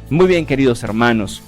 Muy bien, queridos hermanos,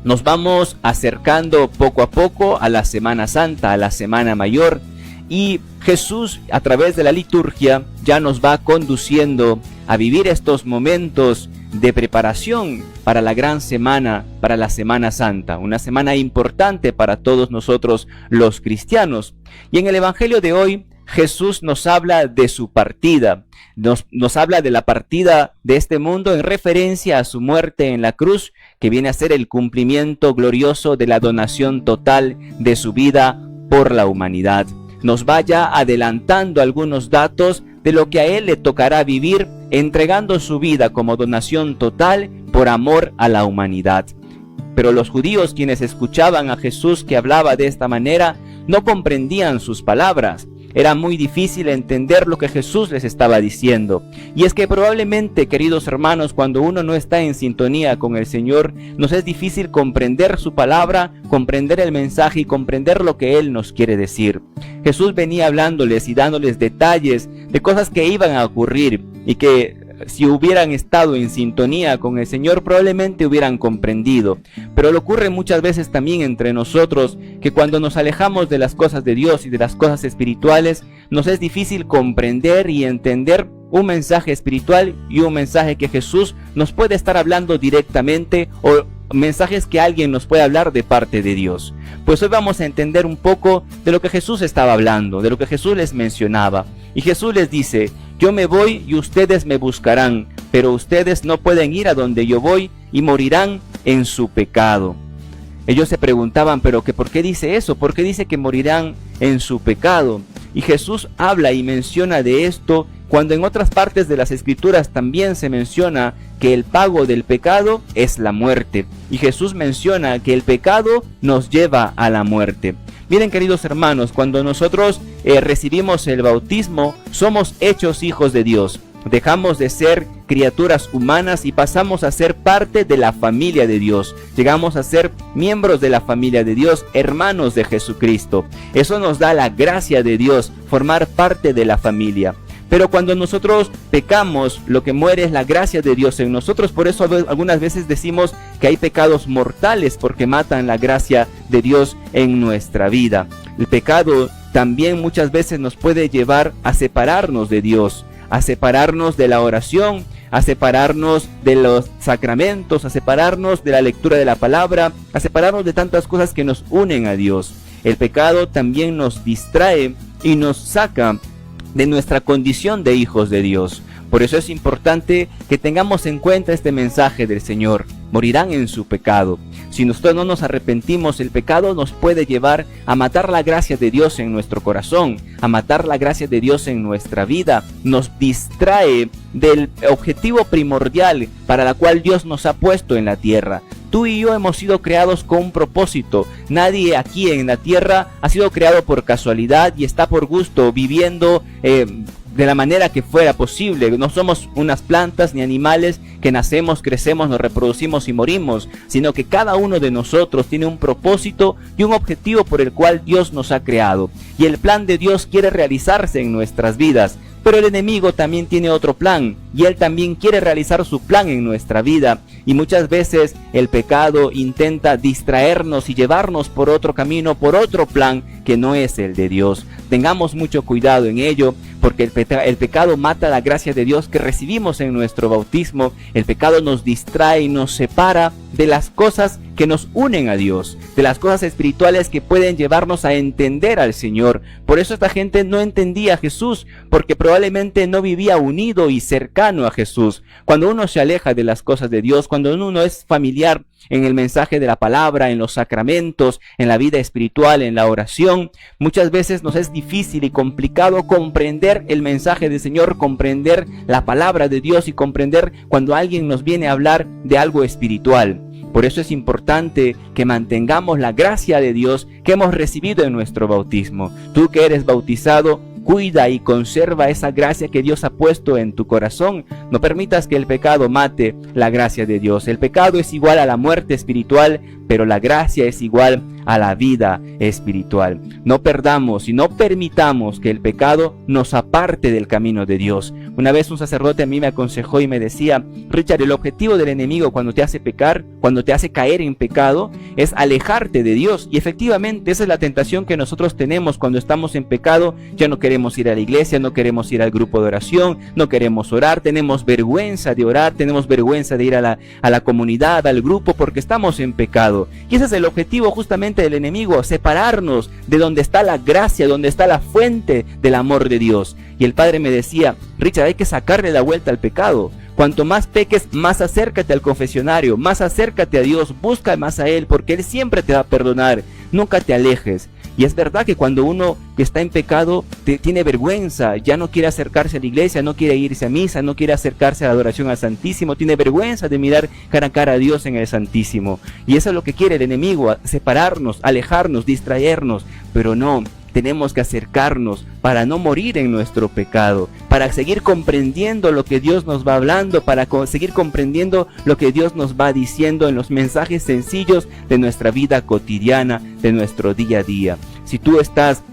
nos vamos acercando poco a poco a la Semana Santa, a la Semana Mayor, y Jesús a través de la liturgia ya nos va conduciendo a vivir estos momentos de preparación para la gran semana, para la Semana Santa, una semana importante para todos nosotros los cristianos. Y en el Evangelio de hoy, Jesús nos habla de su partida, nos habla de la partida de este mundo en referencia a su muerte en la cruz, que viene a ser el cumplimiento glorioso de la donación total de su vida por la humanidad. Nos va ya adelantando algunos datos de lo que a él le tocará vivir, entregando su vida como donación total por amor a la humanidad. Pero los judíos, quienes escuchaban a Jesús que hablaba de esta manera, no comprendían sus palabras. Era muy difícil entender lo que Jesús les estaba diciendo. Y es que probablemente, queridos hermanos, cuando uno no está en sintonía con el Señor, nos es difícil comprender su palabra, comprender el mensaje y comprender lo que Él nos quiere decir. Jesús venía hablándoles y dándoles detalles de cosas que iban a ocurrir y que si hubieran estado en sintonía con el Señor probablemente hubieran comprendido. Pero lo ocurre muchas veces también entre nosotros, que cuando nos alejamos de las cosas de Dios y de las cosas espirituales, nos es difícil comprender y entender un mensaje espiritual y un mensaje que Jesús nos puede estar hablando directamente, o mensajes que alguien nos puede hablar de parte de Dios. Pues hoy vamos a entender un poco de lo que Jesús estaba hablando, de lo que Jesús les mencionaba. Y Jesús les dice: yo me voy y ustedes me buscarán, pero ustedes no pueden ir a donde yo voy y morirán en su pecado. Ellos se preguntaban, pero ¿por qué dice eso? ¿Por qué dice que morirán en su pecado? Y Jesús habla y menciona de esto cuando en otras partes de las Escrituras también se menciona que el pago del pecado es la muerte. Y Jesús menciona que el pecado nos lleva a la muerte. Miren, queridos hermanos, cuando nosotros recibimos el bautismo, somos hechos hijos de Dios. Dejamos de ser criaturas humanas y pasamos a ser parte de la familia de Dios. Llegamos a ser miembros de la familia de Dios, hermanos de Jesucristo. Eso nos da la gracia de Dios, formar parte de la familia. Pero cuando nosotros pecamos, lo que muere es la gracia de Dios en nosotros. Por eso algunas veces decimos que hay pecados mortales, porque matan la gracia de Dios en nuestra vida. El pecado también muchas veces nos puede llevar a separarnos de Dios, a separarnos de la oración, a separarnos de los sacramentos, a separarnos de la lectura de la palabra, a separarnos de tantas cosas que nos unen a Dios. El pecado también nos distrae y nos saca de nuestra condición de hijos de Dios. Por eso es importante que tengamos en cuenta este mensaje del Señor: morirán en su pecado. Si nosotros no nos arrepentimos, el pecado nos puede llevar a matar la gracia de Dios en nuestro corazón, a matar la gracia de Dios en nuestra vida. Nos distrae del objetivo primordial para la cual Dios nos ha puesto en la tierra. Tú y yo hemos sido creados con un propósito. Nadie aquí en la tierra ha sido creado por casualidad y está por gusto viviendo de la manera que fuera posible. No somos unas plantas ni animales que nacemos, crecemos, nos reproducimos y morimos, sino que cada uno de nosotros tiene un propósito y un objetivo por el cual Dios nos ha creado. Y el plan de Dios quiere realizarse en nuestras vidas. Pero el enemigo también tiene otro plan, y él también quiere realizar su plan en nuestra vida. Y muchas veces el pecado intenta distraernos y llevarnos por otro camino, por otro plan que no es el de Dios. Tengamos mucho cuidado en ello, porque el pecado mata la gracia de Dios que recibimos en nuestro bautismo. El pecado nos distrae y nos separa de las cosas que nos unen a Dios, de las cosas espirituales que pueden llevarnos a entender al Señor. Por eso esta gente no entendía a Jesús, porque probablemente no vivía unido y cercano a Jesús. Cuando uno se aleja de las cosas de Dios, cuando uno no es familiar en el mensaje de la palabra, en los sacramentos, en la vida espiritual, en la oración, muchas veces nos es difícil y complicado comprender el mensaje del Señor, comprender la palabra de Dios y comprender cuando alguien nos viene a hablar de algo espiritual. Por eso es importante que mantengamos la gracia de Dios que hemos recibido en nuestro bautismo. Tú que eres bautizado, cuida y conserva esa gracia que Dios ha puesto en tu corazón. No permitas que el pecado mate la gracia de Dios. El pecado es igual a la muerte espiritual, pero la gracia es igual a la vida espiritual. No perdamos y no permitamos que el pecado nos aparte del camino de Dios. Una vez un sacerdote a mí me aconsejó y me decía: Richard, el objetivo del enemigo cuando te hace pecar, cuando te hace caer en pecado, es alejarte de Dios. Y efectivamente esa es la tentación que nosotros tenemos cuando estamos en pecado. Ya no queremos ir a la iglesia, no queremos ir al grupo de oración, no queremos orar, tenemos vergüenza de orar, tenemos vergüenza de ir a la comunidad, al grupo, porque estamos en pecado. Y ese es el objetivo justamente del enemigo: separarnos de donde está la gracia, donde está la fuente del amor de Dios. Y el padre me decía: Richard, hay que sacarle la vuelta al pecado. Cuanto más peques, más acércate al confesionario, más acércate a Dios, busca más a Él, porque Él siempre te va a perdonar. Nunca te alejes. Y es verdad que cuando uno que está en pecado tiene vergüenza, ya no quiere acercarse a la iglesia, no quiere irse a misa, no quiere acercarse a la adoración al Santísimo, tiene vergüenza de mirar cara a cara a Dios en el Santísimo. Y eso es lo que quiere el enemigo: separarnos, alejarnos, distraernos. Pero no, tenemos que acercarnos para no morir en nuestro pecado, para seguir comprendiendo lo que Dios nos va hablando, para seguir comprendiendo lo que Dios nos va diciendo en los mensajes sencillos de nuestra vida cotidiana, de nuestro día a día. Si tú estás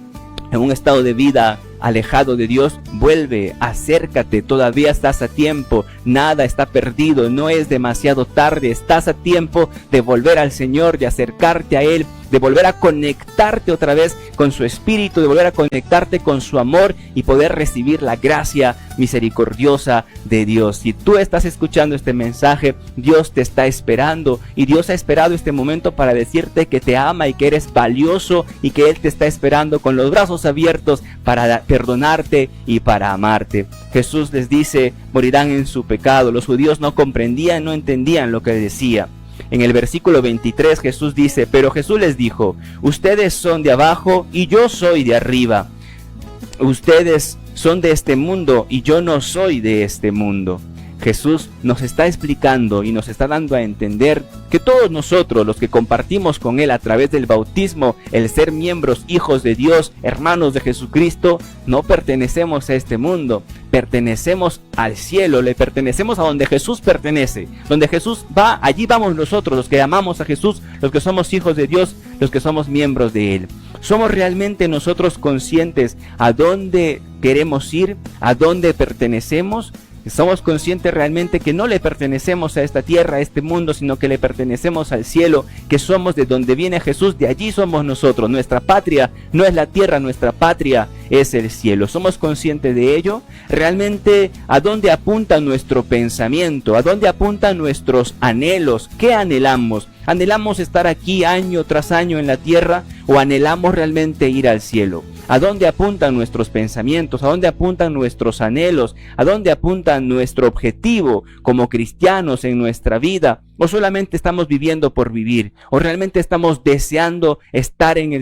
en un estado de vida alejado de Dios, vuelve, acércate, todavía estás a tiempo, nada está perdido, no es demasiado tarde, estás a tiempo de volver al Señor, de acercarte a Él, de volver a conectarte otra vez con su Espíritu, de volver a conectarte con su amor y poder recibir la gracia misericordiosa de Dios. Si tú estás escuchando este mensaje, Dios te está esperando, y Dios ha esperado este momento para decirte que te ama y que eres valioso, y que Él te está esperando con los brazos abiertos para perdonarte y para amarte. Jesús les dice: morirán en su pecado. Los judíos no comprendían, no entendían lo que decía. En el versículo 23 Jesús dice: pero Jesús les dijo: ustedes son de abajo y yo soy de arriba. Ustedes son de este mundo y yo no soy de este mundo. Jesús nos está explicando y nos está dando a entender que todos nosotros, los que compartimos con Él a través del bautismo, el ser miembros, hijos de Dios, hermanos de Jesucristo, no pertenecemos a este mundo, pertenecemos al cielo, le pertenecemos a donde Jesús pertenece. Donde Jesús va, allí vamos nosotros, los que amamos a Jesús, los que somos hijos de Dios, los que somos miembros de Él. ¿Somos realmente nosotros conscientes a dónde queremos ir, a dónde pertenecemos? ¿Somos conscientes realmente que no le pertenecemos a esta tierra, a este mundo, sino que le pertenecemos al cielo, que somos de donde viene Jesús, de allí somos nosotros? Nuestra patria no es la tierra, nuestra patria es el cielo. ¿Somos conscientes de ello? ¿Realmente a dónde apunta nuestro pensamiento? ¿A dónde apuntan nuestros anhelos? ¿Qué anhelamos? ¿Anhelamos estar aquí año tras año en la tierra o anhelamos realmente ir al cielo? ¿A dónde apuntan nuestros pensamientos? ¿A dónde apuntan nuestros anhelos? ¿A dónde apunta nuestro objetivo como cristianos en nuestra vida? ¿O solamente estamos viviendo por vivir? ¿O realmente estamos deseando estar en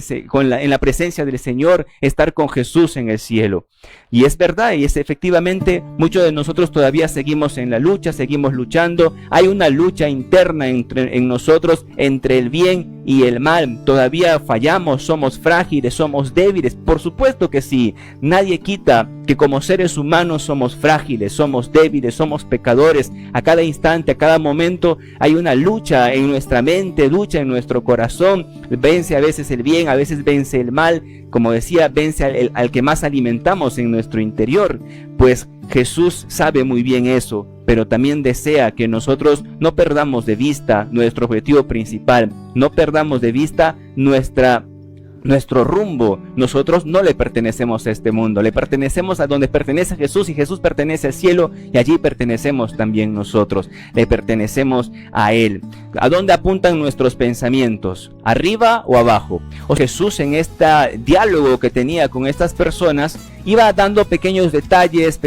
la presencia del Señor, estar con Jesús en el cielo? Y es verdad, y es efectivamente, muchos de nosotros todavía seguimos en la lucha, seguimos luchando. Hay una lucha interna en nosotros entre el bien y el mal. Todavía fallamos, somos frágiles, somos débiles. Por supuesto que sí. Nadie quita que como seres humanos somos frágiles, somos débiles, somos pecadores. A cada instante, a cada momento hay una lucha en nuestra mente, lucha en nuestro corazón. Vence a veces el bien, a veces vence el mal. Como decía, vence al que más alimentamos en nuestro interior. Pues Jesús sabe muy bien eso, pero también desea que nosotros no perdamos de vista nuestro objetivo principal, no perdamos de vista nuestro rumbo. Nosotros no le pertenecemos a este mundo, le pertenecemos a donde pertenece Jesús, y Jesús pertenece al cielo, y allí pertenecemos también nosotros, le pertenecemos a Él. ¿A dónde apuntan nuestros pensamientos? ¿Arriba o abajo? O Jesús, en este diálogo que tenía con estas personas, iba dando pequeños detalles,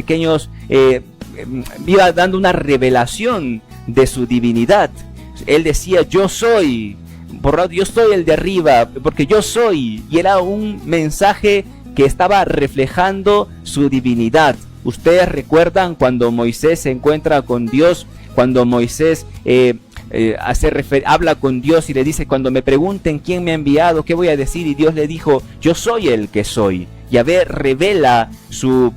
iba dando una revelación de su divinidad. Él decía: yo soy, yo soy el de arriba, porque yo soy. Y era un mensaje que estaba reflejando su divinidad. Ustedes recuerdan cuando Moisés se encuentra con Dios, cuando Moisés habla con Dios y le dice: cuando me pregunten quién me ha enviado, ¿qué voy a decir? Y Dios le dijo: yo soy el que soy. Yahvé revela su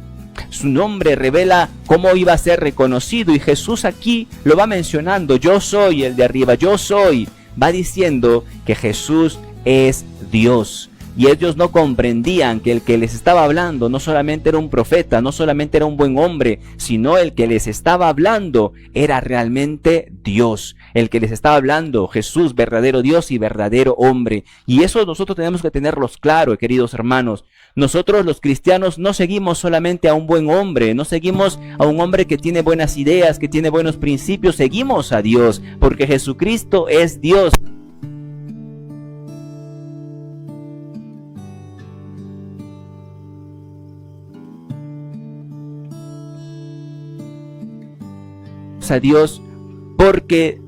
nombre, revela cómo iba a ser reconocido, y Jesús aquí lo va mencionando: yo soy el de arriba, yo soy. Va diciendo que Jesús es Dios. Y ellos no comprendían que el que les estaba hablando no solamente era un profeta, no solamente era un buen hombre, sino el que les estaba hablando era realmente Dios. El que les estaba hablando, Jesús, verdadero Dios y verdadero hombre. Y eso nosotros tenemos que tenerlos claro, queridos hermanos. Nosotros los cristianos no seguimos solamente a un buen hombre, no seguimos a un hombre que tiene buenas ideas, que tiene buenos principios, seguimos a Dios, porque Jesucristo es Dios. A Dios porque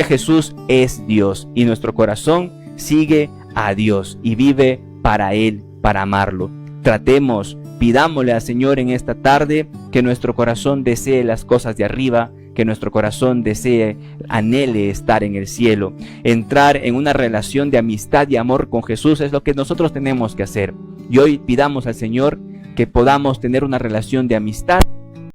Jesús es Dios, y nuestro corazón sigue a Dios y vive para Él, para amarlo. Pidámosle al Señor en esta tarde que nuestro corazón desee las cosas de arriba, que nuestro corazón anhele estar en el cielo. Entrar en una relación de amistad y amor con Jesús es lo que nosotros tenemos que hacer. Y hoy pidamos al Señor que podamos tener una relación de amistad